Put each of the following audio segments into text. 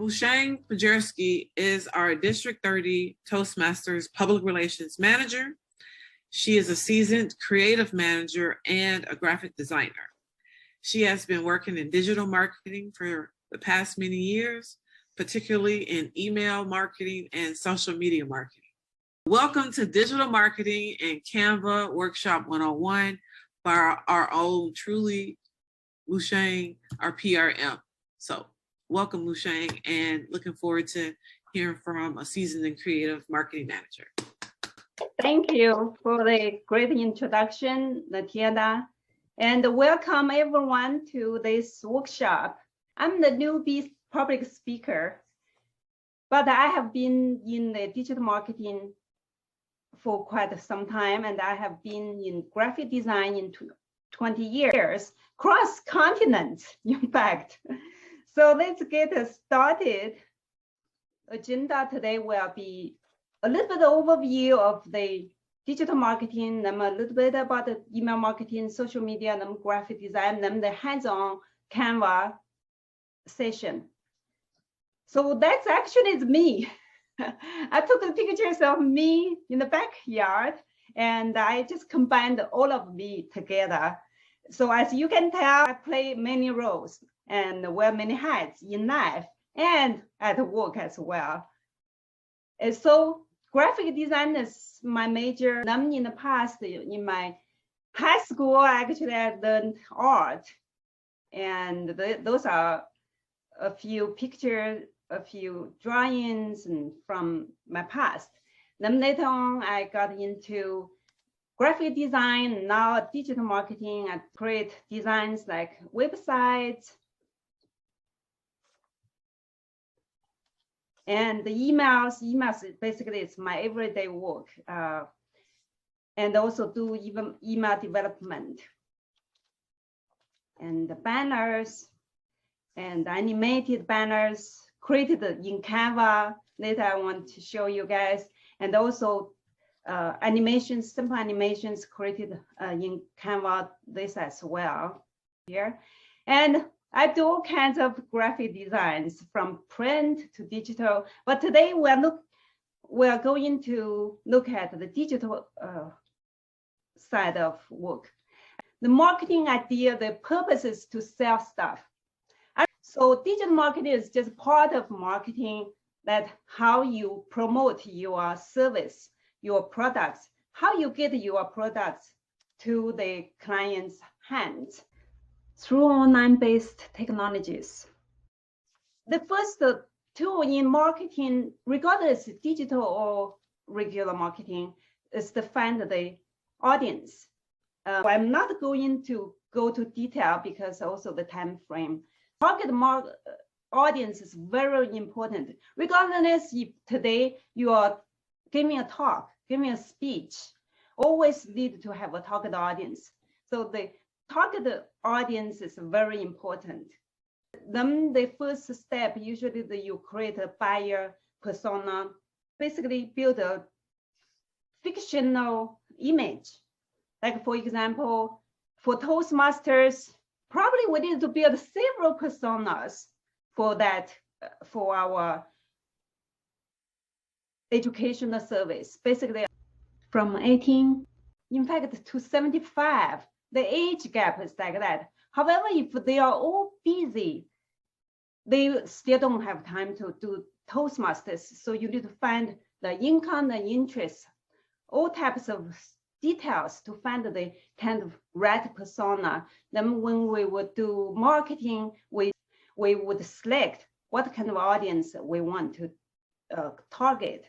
Wushang Pajerski is our District 30 Toastmasters Public Relations Manager. She is a seasoned creative manager and a graphic designer. She has been working in digital marketing for the past many years, particularly in email marketing and social media marketing. Welcome to Digital Marketing and Canva Workshop 101 by our own truly Wushang, our PRM. So welcome, Wushang, and looking forward to hearing from a seasoned and creative marketing manager. Thank you for the great introduction, Natiana, and welcome everyone to this workshop. I'm the newbie public speaker, but I have been in the digital marketing for quite some time, and I have been in graphic design in 20 years, cross-continent, in fact. So let's get started. Agenda today will be a little bit overview of the digital marketing, then a little bit about the email marketing, social media, then graphic design, then the hands-on Canva session. So that's actually me. I took the pictures of me in the backyard, and I just combined all of me together. So as you can tell, I play many roles and wear many hats in life and at work as well. And so graphic design is my major. In the past, in my high school, actually I learned art, and those are a few pictures, a few drawings and from my past. Then later on, I got into graphic design, now digital marketing. I create designs like websites and the emails. Emails basically it's my everyday work, and also do even email development and the banners and animated banners created in Canva. Later I want to show you guys, and also animations, simple animations created in Canva, this as well here. And I do all kinds of graphic designs from print to digital, but today we're going to look at the digital side of work. The marketing idea, the purpose is to sell stuff. So digital marketing is just part of marketing, that how you promote your service, your products, how you get your products to the client's hands through online-based technologies. The first tool in marketing, regardless digital or regular marketing, is to find the audience. I'm not going to go to detail because also the time frame. Target audience is very important. Regardless if today you are giving a talk, giving a speech, always need to have a target audience. So the target audience is very important. Then the first step, usually you create a buyer persona, basically build a fictional image. Like for example, for Toastmasters, probably we need to build several personas for that, for our educational service, basically from 18, in fact, to 75. The age gap is like that. However, if they are all busy, they still don't have time to do Toastmasters. So you need to find the income and interest, all types of details to find the kind of right persona. Then when we would do marketing, we would select what kind of audience we want to target.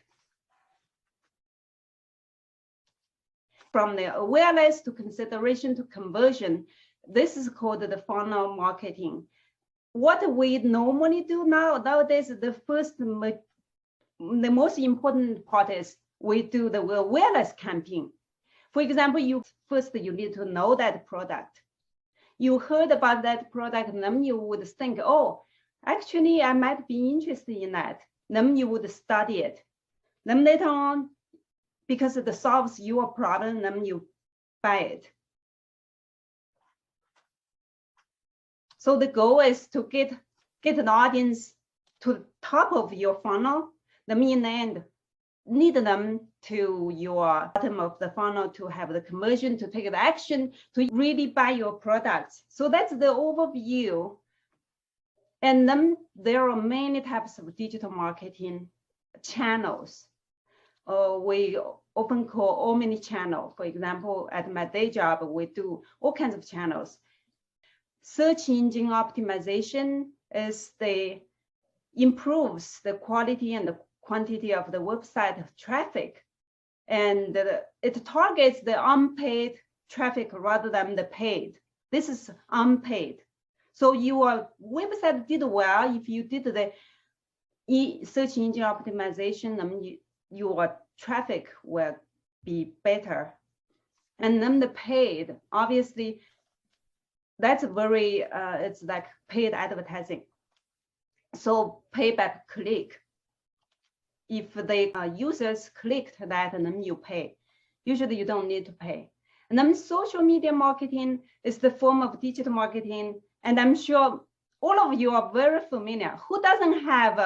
From the awareness to consideration to conversion, this is called the funnel marketing. What we normally do nowadays, the most important part is we do the awareness campaign. For example, you need to know that product. You heard about that product, and then you would think, oh, actually, I might be interested in that. Then you would study it. Then later on, because it solves your problem, then you buy it. So the goal is to get an audience to the top of your funnel, the in the end, lead them to your bottom of the funnel to have the conversion, to take the action, to really buy your products. So that's the overview. And then there are many types of digital marketing channels. We often call omni-channel. For example, at my day job, we do all kinds of channels. Search engine optimization improves the quality and the quantity of the website traffic. And it targets the unpaid traffic rather than the paid. This is unpaid. So your website did well if you did the search engine optimization, then your traffic will be better. And then the paid, obviously, that's very, it's like paid advertising. So payback click. If the users clicked that, and then you pay. Usually you don't need to pay. And then social media marketing is the form of digital marketing. And I'm sure all of you are very familiar. Who doesn't have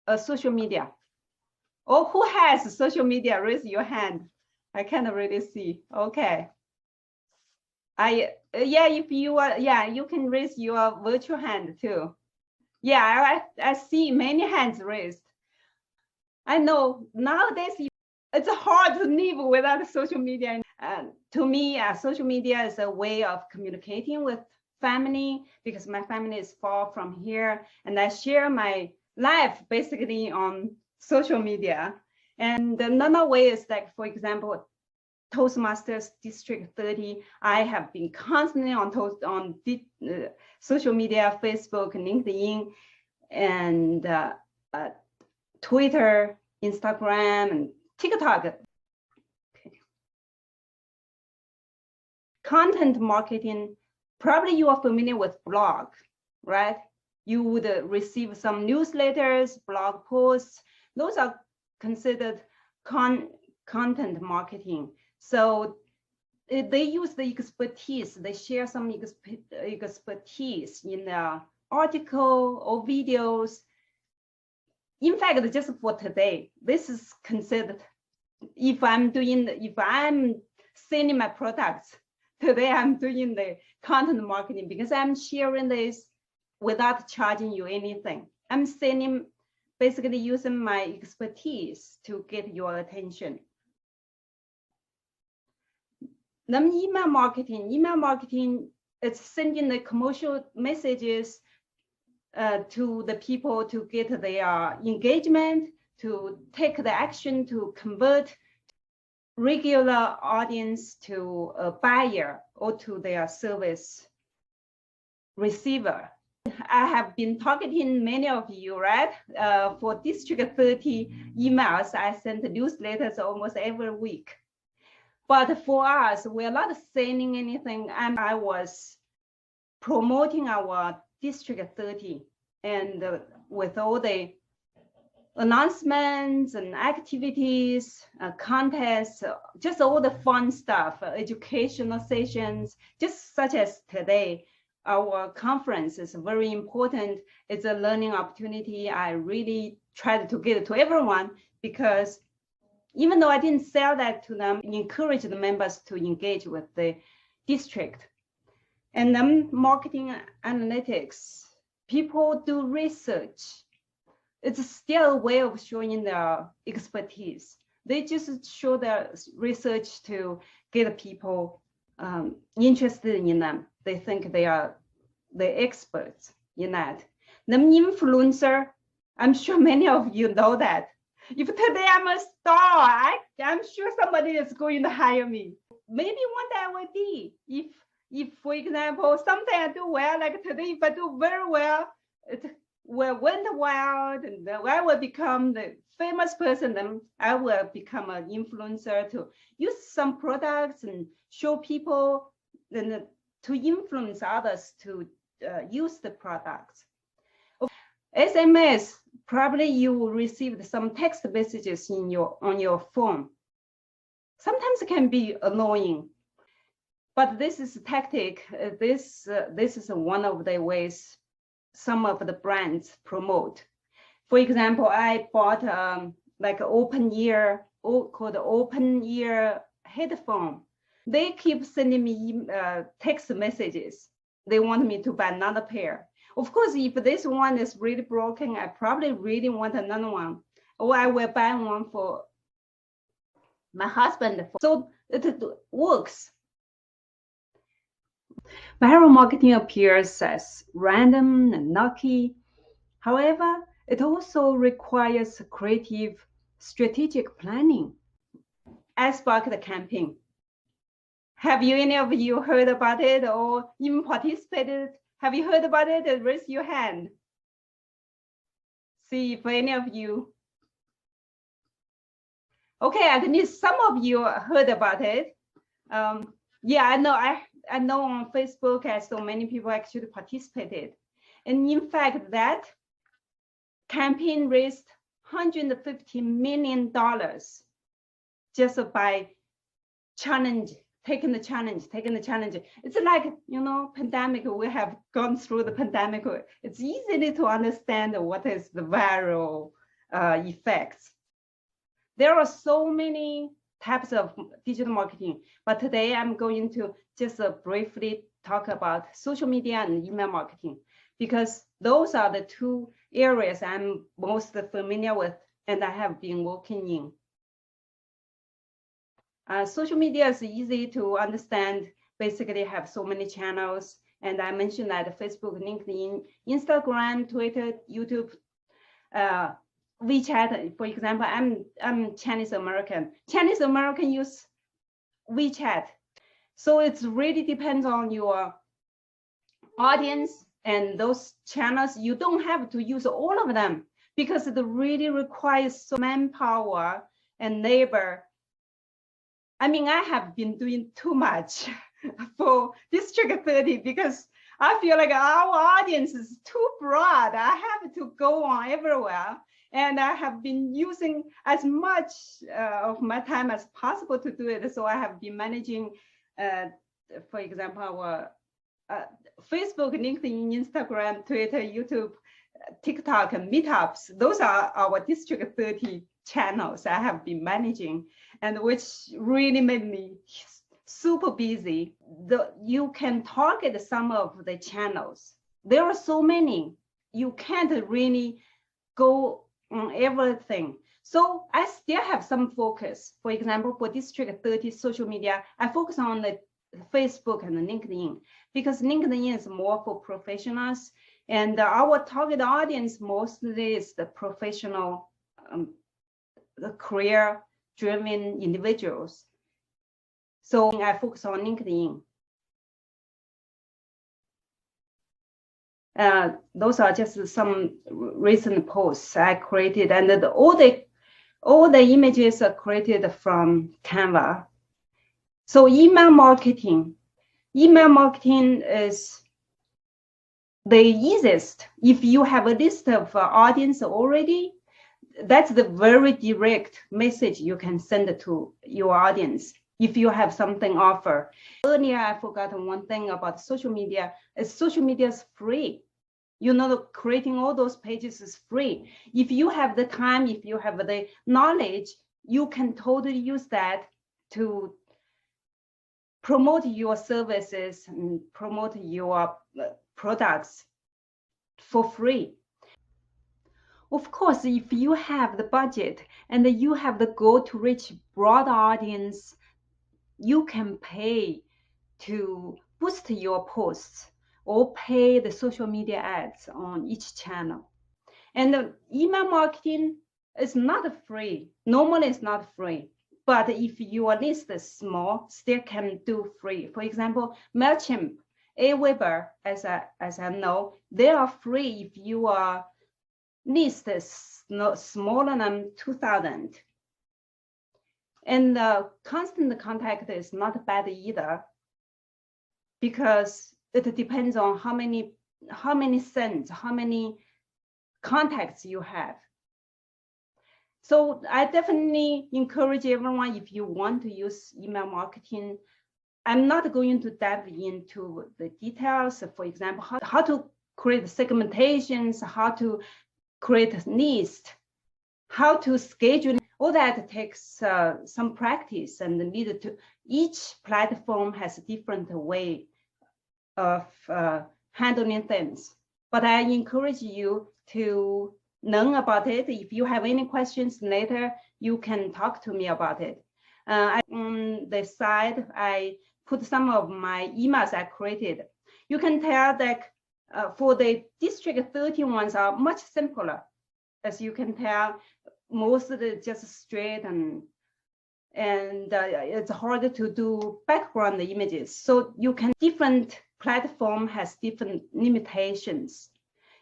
a social media? Or who has social media? Raise your hand. I can't really see. Okay. If you are, you can raise your virtual hand too. Yeah, I see many hands raised. I know nowadays it's hard to live without social media. To me, social media is a way of communicating with family, because my family is far from here, and I share my life basically on social media. And another way is like, for example, Toastmasters District 30. I have been constantly on social media, Facebook, LinkedIn, and Twitter, Instagram, and TikTok. Okay. Content marketing, probably you are familiar with blog, right? You would receive some newsletters, blog posts. Those are considered content marketing. So they use the expertise, they share some expertise in the article or videos. In fact, just for today, this is considered, if I'm selling my products, today I'm doing the content marketing because I'm sharing this without charging you anything. I'm selling, basically using my expertise to get your attention. Then email marketing is sending the commercial messages to the people to get their engagement, to take the action to convert regular audience to a buyer or to their service receiver. I have been targeting many of you, right? For District 30 emails, I send newsletters almost every week. But for us, we're not selling anything. And I was promoting our District 30, and with all the announcements and activities, contests, just all the fun stuff, educational sessions, just such as today. Our conference is very important. It's a learning opportunity. I really tried to get it to everyone, because even though I didn't sell that to them, encourage the members to engage with the district. And then marketing analytics, people do research. It's still a way of showing their expertise. They just show their research to get people interested in them. They think they are the experts in that. The influencer, I'm sure many of you know that. If today I'm a star, I'm sure somebody is going to hire me. Maybe one day I will be. If for example, something I do well, like today, if I do very well, it went well, and I will become the famous person, then I will become an influencer to use some products and show people, and to influence others to use the products. SMS, probably you received some text messages on your phone. Sometimes it can be annoying, but this is a tactic. This is one of the ways some of the brands promote. For example, I bought like an open ear, called open ear headphone. They keep sending me text messages. They want me to buy another pair. Of course, if this one is really broken, I probably really want another one, or I will buy one for my husband. So it works. Viral marketing appears as random and lucky. However, it also requires creative, strategic planning. I sparked the campaign. Have you any of you heard about it or even participated? Have you heard about it? Raise your hand. See if any of you. Okay, at least some of you heard about it. Yeah, I know. I know on Facebook, so many people actually participated, and in fact, that campaign raised $150 million just by taking the challenge. It's like, you know, pandemic, we have gone through the pandemic. It's easy to understand what is the viral effects. There are so many types of digital marketing, but today I'm going to just briefly talk about social media and email marketing, because those are the two areas I'm most familiar with and I have been working in. Social media is easy to understand. Basically, have so many channels, and I mentioned that Facebook, LinkedIn, Instagram, Twitter, YouTube, WeChat. For example, I'm Chinese American. Chinese American use WeChat, so it really depends on your audience and those channels. You don't have to use all of them because it really requires so manpower and labor. I mean, I have been doing too much for District 30 because I feel like our audience is too broad. I have to go on everywhere. And I have been using as much of my time as possible to do it. So I have been managing, for example, our Facebook, LinkedIn, Instagram, Twitter, YouTube, TikTok, and meetups. Those are our District 30 channels I have been managing, and which really made me super busy. You can target some of the channels. There are so many. You can't really go on everything. So I still have some focus. For example, for District 30 social media, I focus on the Facebook and the LinkedIn because LinkedIn is more for professionals, and our target audience mostly is the professional, the career-driven individuals. So I focus on LinkedIn. Those are just some recent posts I created, and all the images are created from Canva. So email marketing is the easiest. If you have a list of audience already, that's the very direct message you can send to your audience if you have something offer. Earlier, I forgot one thing about social media. Social media is free. You know, creating all those pages is free. If you have the time, if you have the knowledge, you can totally use that to promote your services and promote your products for free. Of course, if you have the budget and you have the goal to reach broad audience, you can pay to boost your posts or pay the social media ads on each channel. And email marketing is not free. Normally, it's not free. But if your list is small, still can do free. For example, MailChimp, Aweber, as I know, they are free if your list is smaller than 2,000. And constant contact is not bad either, because it depends on how many sends, how many contacts you have. So I definitely encourage everyone, if you want to use email marketing, I'm not going to dive into the details. For example, how to create segmentations, how to create a list, how to schedule. All that takes some practice, and needed to. Each platform has a different way of handling things. But I encourage you to learn about it. If you have any questions later, you can talk to me about it. On the side, I put some of my emails I created. You can tell that for the District 30 ones are much simpler. As you can tell, most of it just straight, and it's harder to do background images. So you can, different platform has different limitations.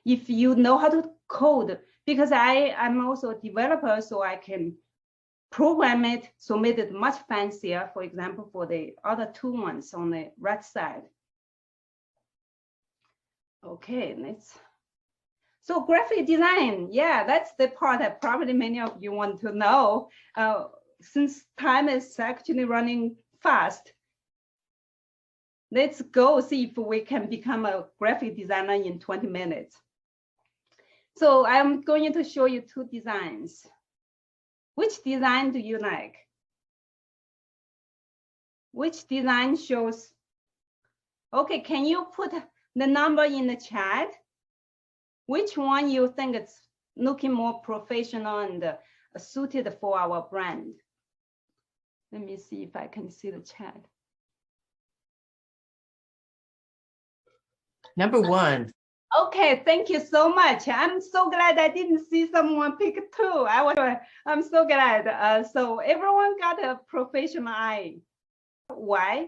If you know how to code, because I'm also a developer, so I can program it, so made it much fancier, for example, for the other two ones on the right side. Okay, let's. So graphic design, yeah, that's the part that probably many of you want to know. Since time is actually running fast, let's go see if we can become a graphic designer in 20 minutes. So I'm going to show you two designs. Which design do you like? Which design shows? Okay, can you put the number in the chat? Which one you think it's looking more professional and suited for our brand? Let me see if I can see the chat. Number one. Okay, thank you so much. I'm so glad I didn't see someone pick two. I'm so glad. So everyone got a professional eye. Why?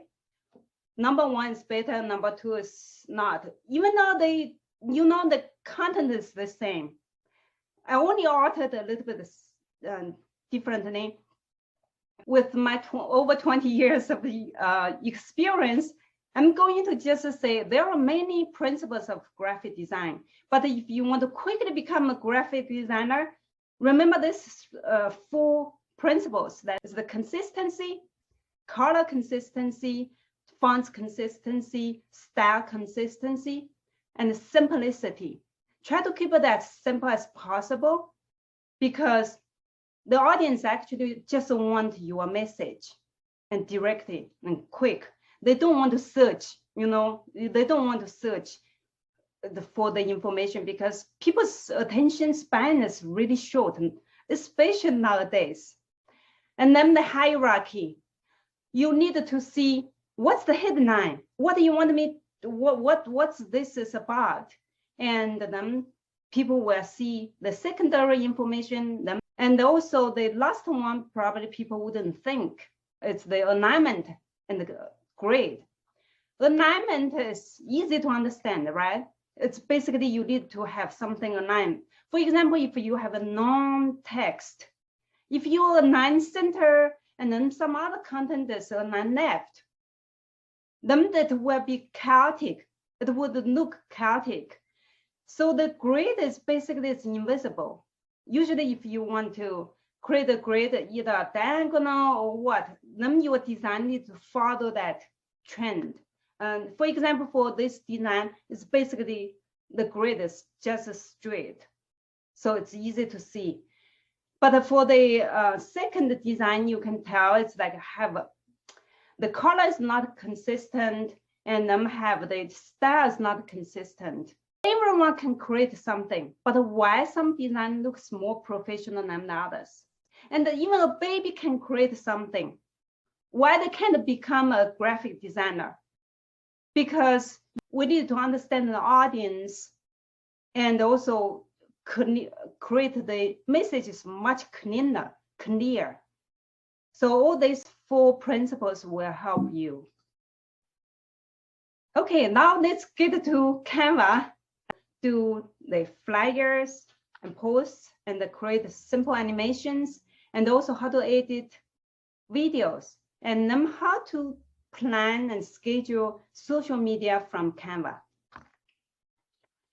Number one is better, number two is not. Even though the content is the same. I only altered a little bit differently. With my over 20 years of experience, I'm going to just say there are many principles of graphic design. But if you want to quickly become a graphic designer, remember this 4 principles. That is the consistency, color consistency, font consistency, style consistency, and simplicity. Try to keep it as simple as possible, because the audience actually just want your message and directly and quick. They don't want to search, they don't want to search for the information, because people's attention span is really short, especially nowadays. And then the hierarchy. You need to see what's the headline, what do you want me, what's this is about, and then people will see the secondary information. And also the last one, probably people wouldn't think, it's the alignment and the grid. Alignment is easy to understand, right? It's basically you need to have something aligned. For example, if you have a non-text, if you align center and then some other content is align left, then that will be chaotic. It would look chaotic. So the grid is basically it's invisible. Usually if you want to create a grid, either diagonal or what, then your design needs to follow that trend. And for example, for this design, it's basically the grid is just straight. So it's easy to see. But for the second design, you can tell it's like the color is not consistent, and then have the style is not consistent. Everyone can create something, but why some design looks more professional than the others? And even a baby can create something. Why they can't become a graphic designer? Because we need to understand the audience and also create the messages much clear. So all these 4 principles will help you. Okay, now let's get to Canva. Do the flyers and posts and create simple animations, and also how to edit videos, and then how to plan and schedule social media from Canva.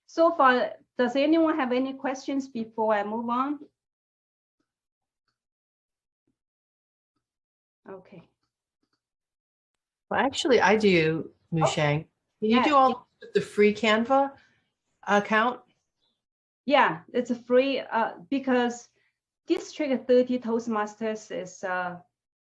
So far, does anyone have any questions before I move on? Okay. Well, actually, I do, Mushang. Can you do all with the free Canva account? Yeah, it's free because District 30 Toastmasters is a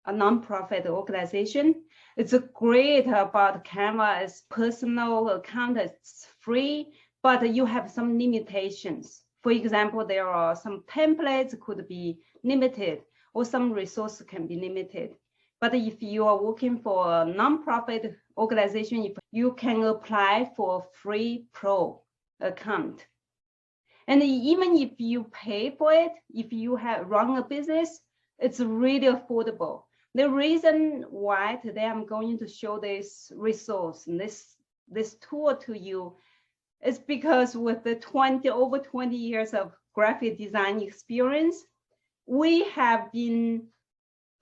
nonprofit organization. It's great about Canva. It's personal account. It's free, but you have some limitations. For example, there are some templates could be limited, or some resources can be limited. But if you are working for a nonprofit organization, if you can apply for free pro account. And even if you pay for it, if you have run a business, it's really affordable. The reason why today I'm going to show this resource and this tool to you is because with the over 20 years of graphic design experience, we have been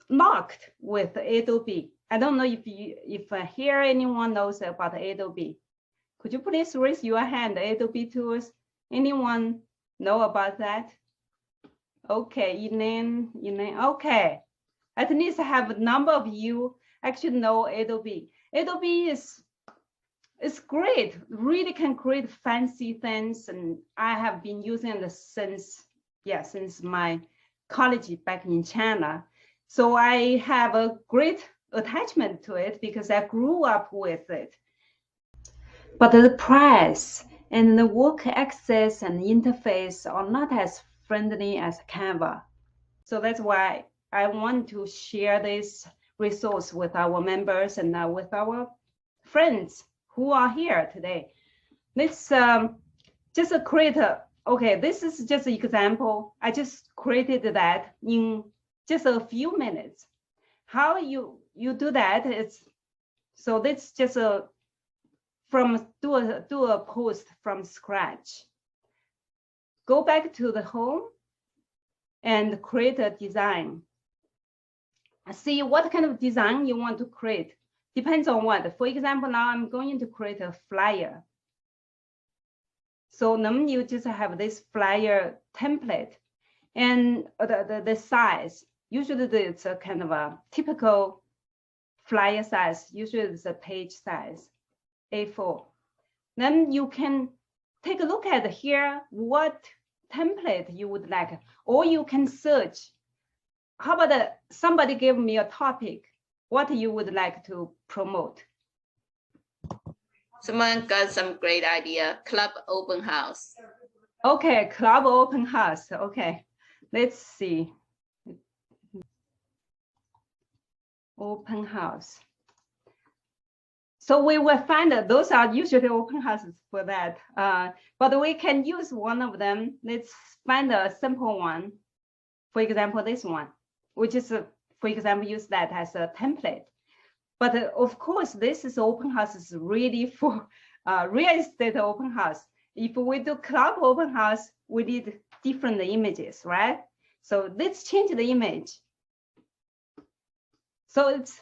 locked with Adobe. I don't know if here anyone knows about Adobe. Could you please raise your hand, Adobe tools? Anyone know about that? Okay, Elaine, okay. At least I have a number of you actually know Adobe. Adobe is great, really can create fancy things, and I have been using it since my college back in China. So I have a great attachment to it because I grew up with it. But the price and the work access and interface are not as friendly as Canva. So that's why I want to share this resource with our members and with our friends who are here today. Let's just create okay, this is just an example. I just created that in just a few minutes. How you do that is, so let's just do a post from scratch. Go back to the home and create a design. See what kind of design you want to create. Depends on what. For example, now I'm going to create a flyer. So then you just have this flyer template and the size. Usually it's a kind of a typical flyer size. Usually it's a page size, A4. Then you can take a look at here what template you would like, or you can search. How about somebody give me a topic, what you would like to promote? Someone got some great idea. Club open house. Okay, club open house. Okay, let's see. Open house. So we will find that those are usually open houses for that. But we can use one of them. Let's find a simple one. For example, this one, which is, for example, use that as a template. But of course, this is open house is really for real estate open house. If we do club open house, we need different images, right? So let's change the image. So it's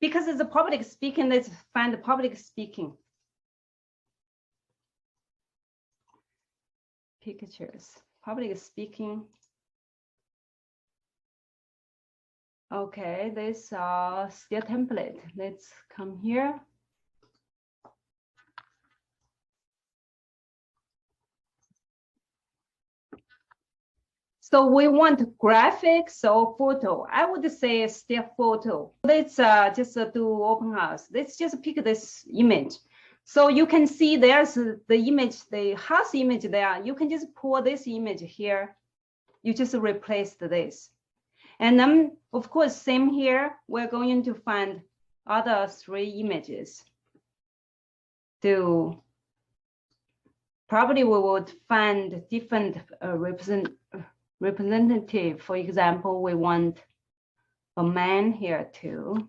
because it's a public speaking, let's find the public speaking. Pictures, public speaking. Okay, this still template. Let's come here. So we want graphics or photo. I would say still photo. Let's just do open house. Let's just pick this image. So you can see there's the image, the house image there. You can just pull this image here. You just replace this. And then, of course, same here. We're going to find other 3 images. Probably we would find different representative. For example, we want a man here too.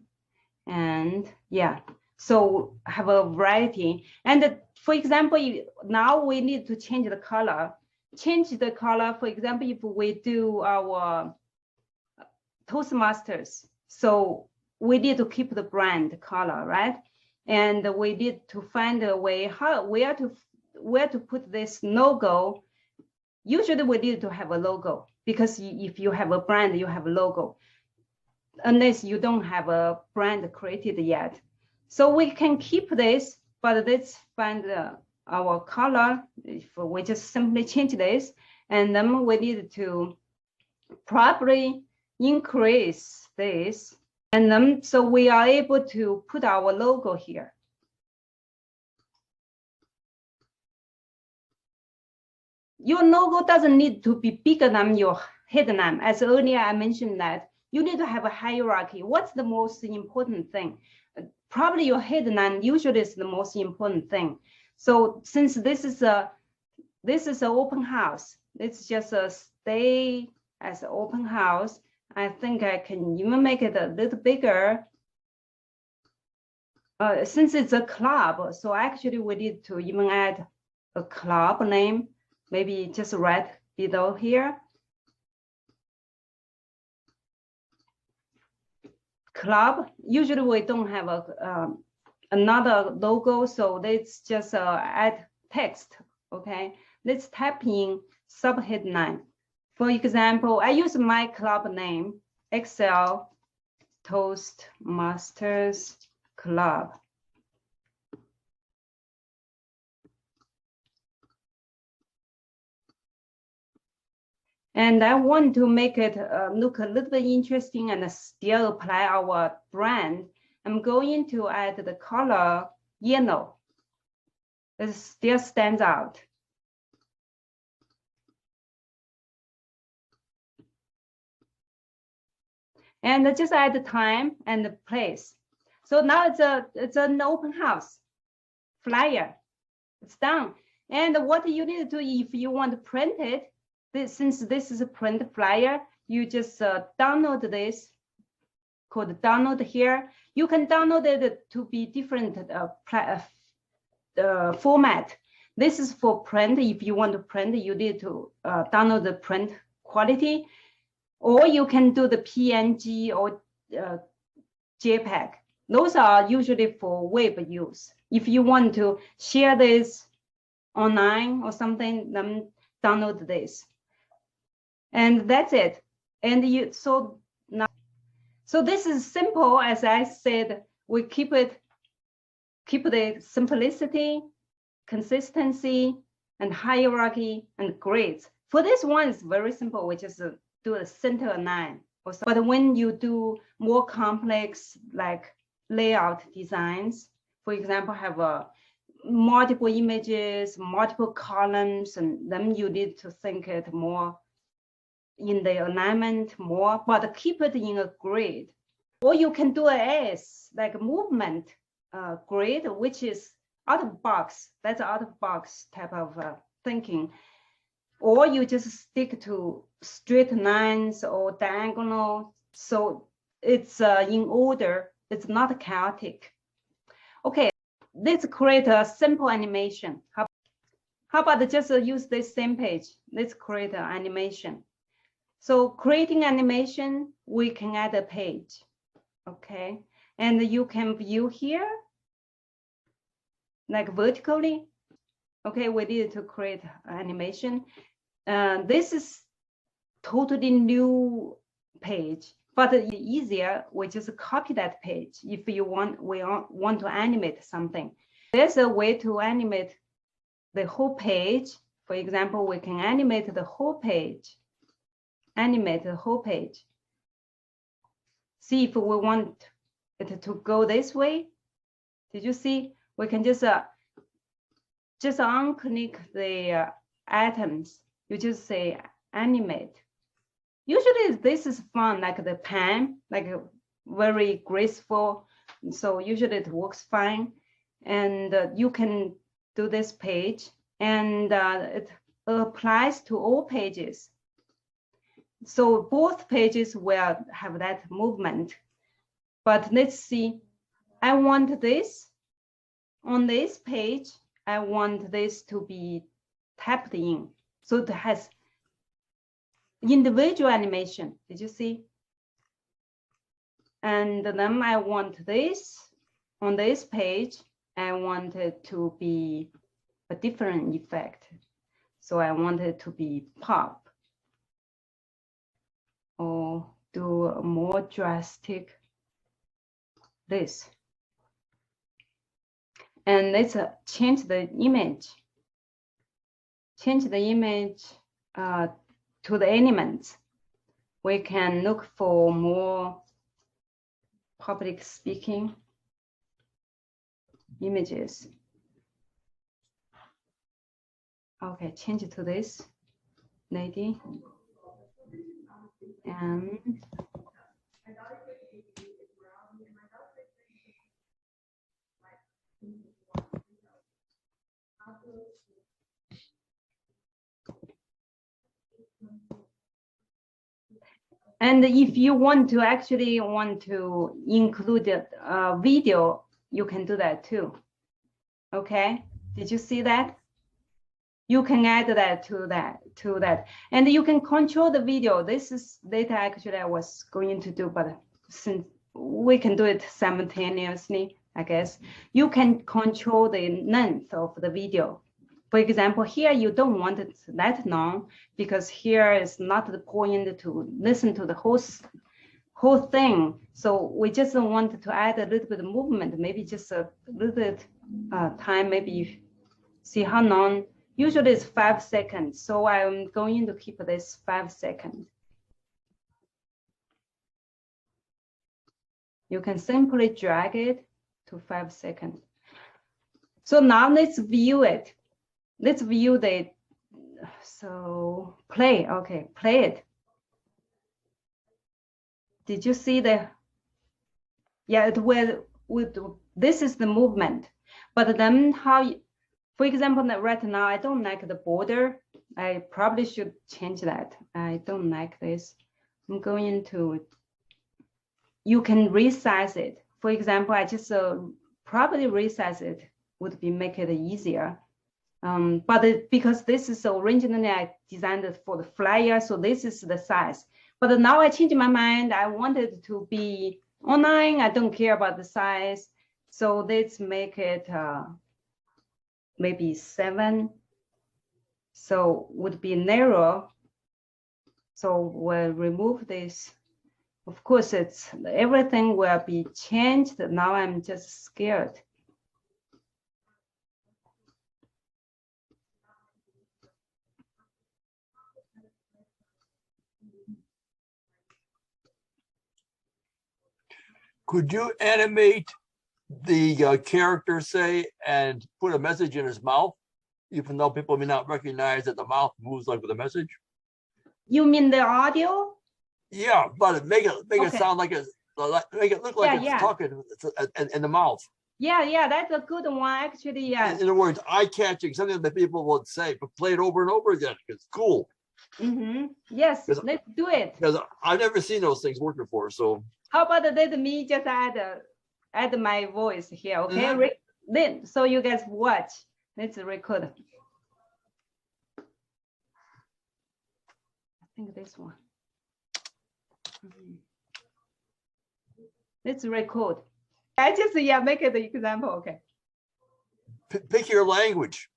And yeah, so have a variety. And for example, now we need to change the color. Change the color, for example, if we do our Toastmasters, so we need to keep the brand color, right? And we need to find a way where to put this logo. Usually we need to have a logo because if you have a brand, you have a logo, unless you don't have a brand created yet. So we can keep this, but let's find our color, if we just simply change this, and then we need to probably increase this. And then, so we are able to put our logo here. Your logo doesn't need to be bigger than your headline. As earlier I mentioned that you need to have a hierarchy. What's the most important thing? Probably your headline usually is the most important thing. So since this is an open house, it's just a stay as an open house. I think I can even make it a little bigger. Since it's a club, so actually we need to even add a club name, maybe just right below here. Club, usually we don't have another logo, so let's just add text, okay? Let's type in subheadline. For example, I use my club name, Excel Toastmasters Club. And I want to make it look a little bit interesting and still apply our brand. I'm going to add the color yellow. It still stands out. And just add the time and the place. So now it's an open house flyer. It's done. And what you need to do if you want to print it, since this is a print flyer, you just download this, called download here. You can download it to be different format. This is for print. If you want to print, you need to download the print quality, or you can do the PNG or JPEG. Those are usually for web use. If you want to share this online or something, then download this. And that's it. And so this is simple. As I said, we keep the simplicity, consistency, and hierarchy and grades. For this one, it's very simple. We just do a center line. But when you do more complex, like layout designs, for example, have multiple images, multiple columns, and then you need to think it more in the alignment more, but keep it in a grid. Or you can do as like a movement grid, which is out of box. That's out of box type of thinking. Or you just stick to straight lines or diagonal. So it's in order. It's not chaotic. Okay, let's create a simple animation. How about just use this same page? Let's create an animation. So creating animation, we can add a page, okay? And you can view here, like vertically. Okay, we need to create animation. This is totally new page, but easier, we just copy that page if we want to animate something. There's a way to animate the whole page. For example, we can animate the whole page. Animate the whole page. See if we want it to go this way. Did you see? We can just unclick the items. You just say animate. Usually this is fun, like the pen, like very graceful. So usually it works fine. And you can do this page, and it applies to all pages. So both pages will have that movement. But let's see, I want this on this page. I want this to be tapped in. So it has individual animation. Did you see? And then I want this on this page. I want it to be a different effect. So I want it to be pop. Or do a more drastic this. And let's change the image. change the image to the elements. We can look for more public speaking images. Okay, change it to this lady. And if you want to include a video, you can do that too. Okay, did you see that? You can add that to that. And you can control the video. This is data actually I was going to do, but since we can do it simultaneously, I guess, you can control the length of the video. For example, here you don't want it that long because here is not the point to listen to the whole thing. So we just want to add a little bit of movement, maybe just a little bit time, maybe see how long. Usually it's 5 seconds. So I'm going to keep this 5 seconds. You can simply drag it to 5 seconds. So now let's view it. Let's view the, so play, okay, play it. Did you see the, yeah, it will, this is the movement. But then how, for example, right now, I don't like the border. I probably should change that. I don't like this. I'm going to, you can resize it. For example, I just probably resize it would be make it easier. Because this is originally I designed it for the flyer, so this is the size. But now I changed my mind. I wanted to be online. I don't care about the size. So let's make it maybe 7. So would be narrow. So we'll remove this. Of course, everything will be changed. Now I'm just scared. Could you animate the character, say, and put a message in his mouth, even though people may not recognize that the mouth moves like with a message? You mean the audio? Yeah, but make it Okay. sound like make it look like it's talking in the mouth. Yeah, that's a good one, actually. Yeah. In other words, eye-catching, something that people would say, but play it over and over again. It's cool. Yes, let's do it. Because I've never seen those things work before. So how about let me just add my voice here, okay? Then so you guys watch. Let's record. I think this one. Let's record. I just make it the example. Okay. pick your language.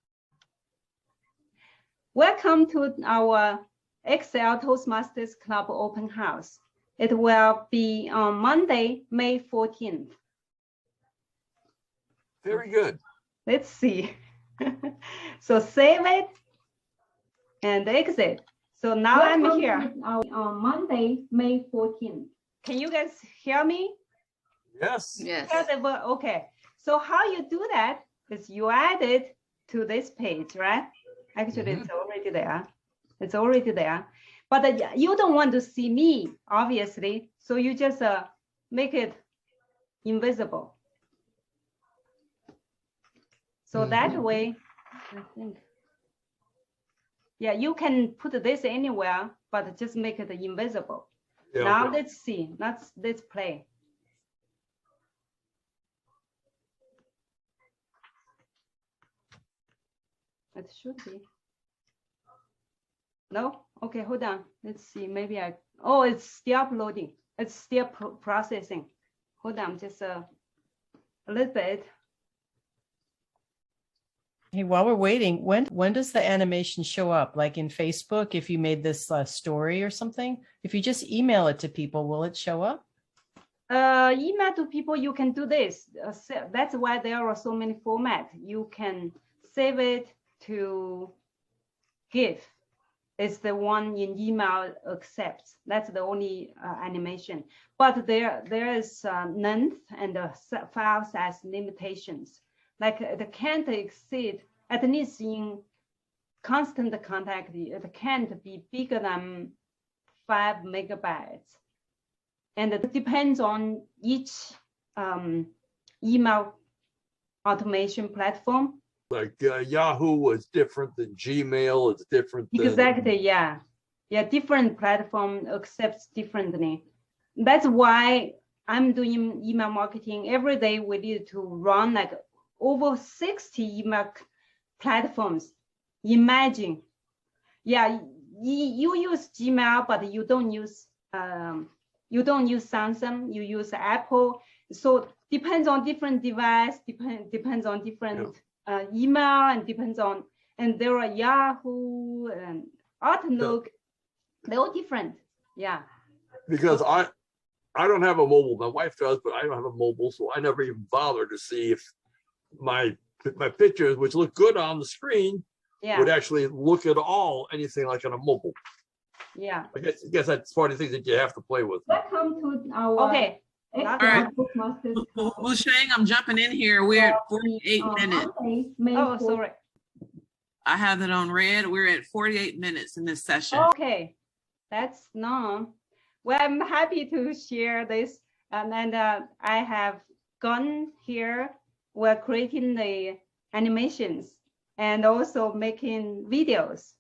Welcome to our Excel Toastmasters Club open house. It will be on Monday, May 14th. Very good. Let's see. So save it and exit. So now I'm here on Monday, May 14th. Can you guys hear me? Yes. Yes. Okay. So how you do that is you add it to this page, right? Actually, it's already there. It's already there. But you don't want to see me, obviously. So you just make it invisible. So that way, I think, yeah, you can put this anywhere, but just make it invisible. Yeah, now okay. let's see. Let's play. It should be. No? Okay, hold on. Let's see. Maybe oh, it's still uploading. It's still processing. Hold on, just a little bit. Hey, while we're waiting, when does the animation show up? Like in Facebook, if you made this story or something, if you just email it to people, will it show up? Email to people, you can do this. That's why there are so many formats. You can save it to GIF. It's the one in email accepts. That's the only animation. But there is length and file size limitations. Like it can't exceed, at least in constant contact, it can't be bigger than 5 megabytes. And it depends on each email automation platform. Like Yahoo was different than Gmail. It's different than Exactly, yeah. Yeah, different platform accepts differently. That's why I'm doing email marketing. Every day we need to run like over 60 email platforms. Imagine. Yeah, you use Gmail, but you don't use Samsung, you use Apple. So depends on different device, depends on different email, and depends on, and there are Yahoo and Outlook. They're all different. Yeah. Because I don't have a mobile. My wife does, but I don't have a mobile, so I never even bother to see if my pictures, which look good on the screen, would actually look at all anything like on a mobile. Yeah. I guess that's part of the things that you have to play with. Welcome to our Toastmasters. Well, Shang, I'm jumping in here. We're at 48 minutes. Oh, sorry. I have it on red. We're at 48 minutes in this session. Okay, that's long. Well, I'm happy to share this. And I have gone here. We're creating the animations and also making videos.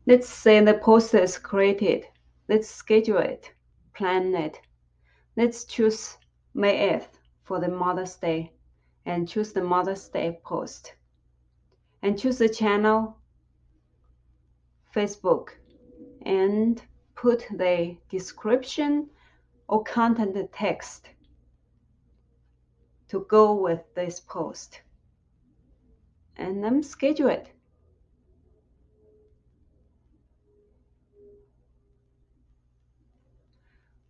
Let's say the post is created. Let's schedule it, plan it. Let's choose May 8th for the Mother's Day and choose the Mother's Day post. And choose the channel, Facebook, and put the description or content text to go with this post. And then schedule it.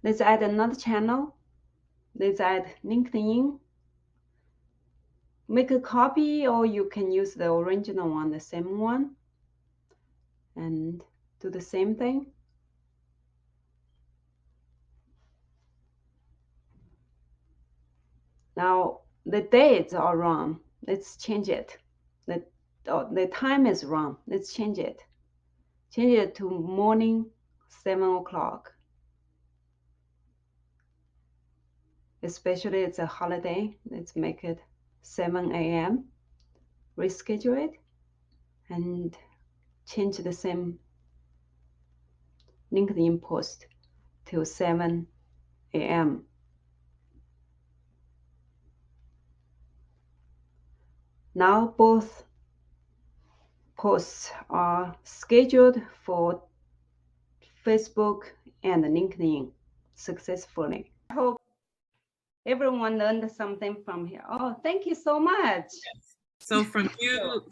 Let's add another channel. Let's add LinkedIn. Make a copy, or you can use the original one, the same one, and do the same thing. Now the dates are wrong. Let's change it. The time is wrong. Let's change it. Change it to morning 7 o'clock. Especially it's a holiday. Let's make it 7 a.m. Reschedule it and change the same LinkedIn post to 7 a.m. Now both posts are scheduled for Facebook and LinkedIn successfully. I hope everyone learned something from here. Oh, thank you so much. So from you,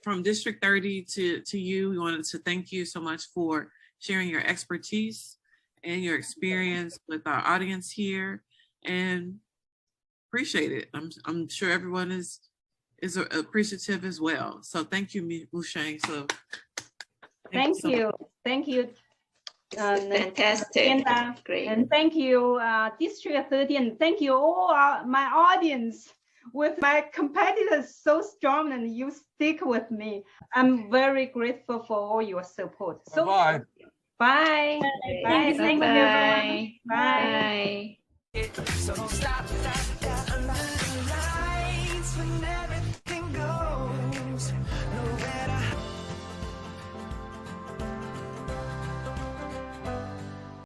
from District 30 to you, we wanted to thank you so much for sharing your expertise and your experience with our audience here, and appreciate it. I'm sure everyone is appreciative as well. So thank you, Wu-Shang. So thank you. Thank you. Fantastic. Great. And thank you, District 30, and thank you all my audience. With my competitors so strong, and you stick with me. I'm very grateful for all your support. So Bye. Bye. Bye. Thank you. Bye. Bye. Bye. So don't stop.